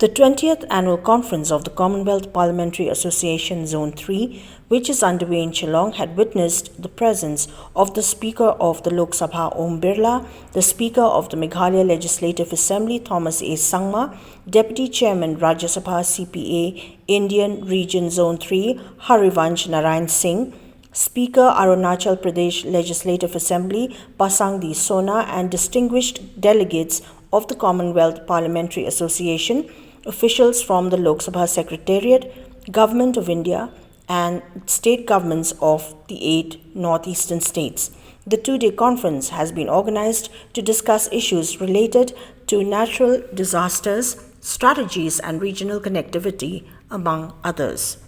The 20th Annual Conference of the Commonwealth Parliamentary Association Zone 3, which is underway in Shillong, had witnessed the presence of the Speaker of the Lok Sabha, Birla, the Speaker of the Meghalaya Legislative Assembly, Thomas A. Sangma, Deputy Chairman Rajya Sabha CPA, Indian Region Zone 3, Harivansh Narayan Singh, Speaker Arunachal Pradesh Legislative Assembly, Pasang D, Sona and Distinguished Delegates of the Commonwealth Parliamentary Association, officials from the Lok Sabha Secretariat, Government of India and state governments of the 8 northeastern states. The two-day conference has been organized to discuss issues related to natural disasters, strategies and regional connectivity, among others.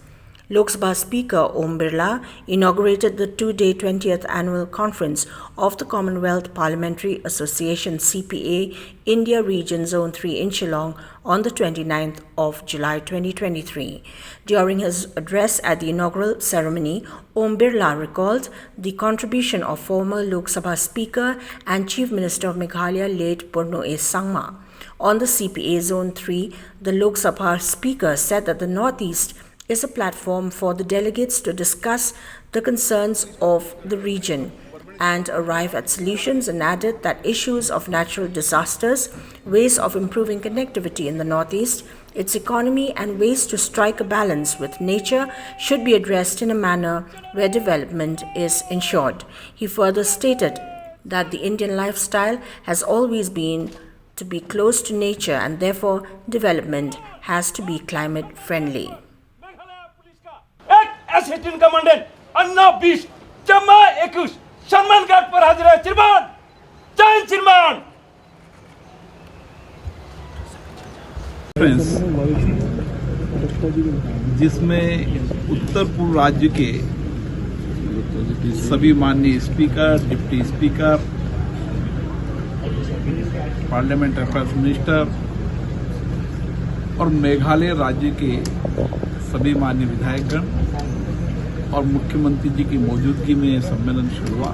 Lok Sabha Speaker Om Birla inaugurated the two-day 20th Annual Conference of the Commonwealth Parliamentary Association CPA India Region Zone 3 in Shillong on the 29th of July 2023. During his address at the inaugural ceremony, Om Birla recalled the contribution of former Lok Sabha Speaker and Chief Minister of Meghalaya late Purno A. Sangma. On the CPA Zone 3, the Lok Sabha Speaker said that the Northeast is a platform for the delegates to discuss the concerns of the region and arrive at solutions, and added that issues of natural disasters, ways of improving connectivity in the Northeast, its economy and ways to strike a balance with nature should be addressed in a manner where development is ensured. He further stated that the Indian lifestyle has always been to be close to nature and therefore development has to be climate friendly. Assistant Commandant Anna Beast Chama Ekus Shanman Ghat par हाजिर है चिरमान जय चिरमान जिसमें उत्तर पूर्व राज्य के सभी माननीय speaker, deputy speaker, parliament affairs minister और मेघालय राज्य के सभी माननीय विधायकगण और मुख्यमंत्री जी की मौजूदगी में सम्मेलन शुरू हुआ,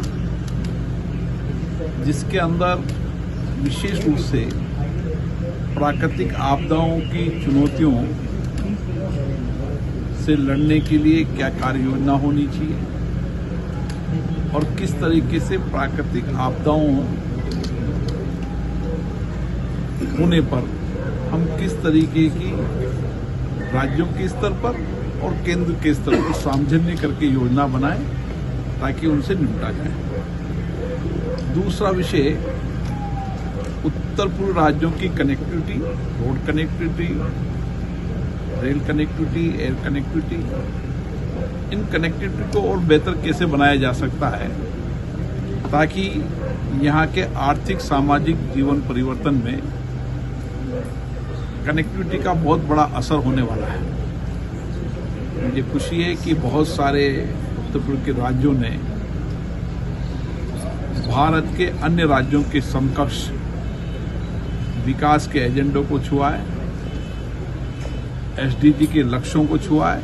जिसके अंदर विशेष रूप से प्राकृतिक आपदाओं की चुनौतियों से लड़ने के लिए क्या कार्य योजना होनी चाहिए और किस तरीके से प्राकृतिक आपदाओं होने पर हम किस तरीके की राज्यों के स्तर पर और केंद्र के स्तर पर सामंजस्य करके योजना बनाएं ताकि उनसे निपटा जाए। दूसरा विषय उत्तर पूर्व राज्यों की connectivity, road connectivity, rail connectivity, air connectivity, इन कनेक्टिविटी को और बेहतर कैसे बनाया जा सकता है ताकि यहाँ के आर्थिक सामाजिक जीवन परिवर्तन में कनेक्टिविटी का बहुत बड़ा असर होने वाला है। मुझे खुशी है कि बहुत सारे उत्तर पूर्व के राज्यों ने भारत के अन्य राज्यों के समकक्ष विकास के एजेंडों को छुआ है, एसडीजी के लक्ष्यों को छुआ है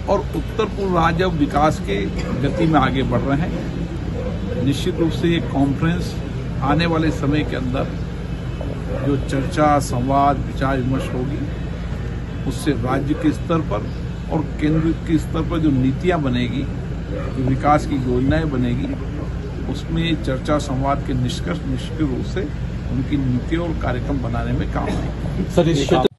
और उत्तर पूर्व राज्य विकास के गति में आगे बढ़ रहे हैं। निश्चित रूप से ये कॉन्फ्रेंस आने वाले समय के अंदर जो चर्चा, संवाद, विचार विमर्श होगी, उससे राज्य के स्तर पर और केंद्र के स्तर पर जो नीतियां बनेगी, जो विकास की योजनाएं बनेगी, उसमें चर्चा संवाद के निष्कर्ष निश्चित रूप से उनकी नीतियों और कार्यक्रम बनाने में काम आएंगे।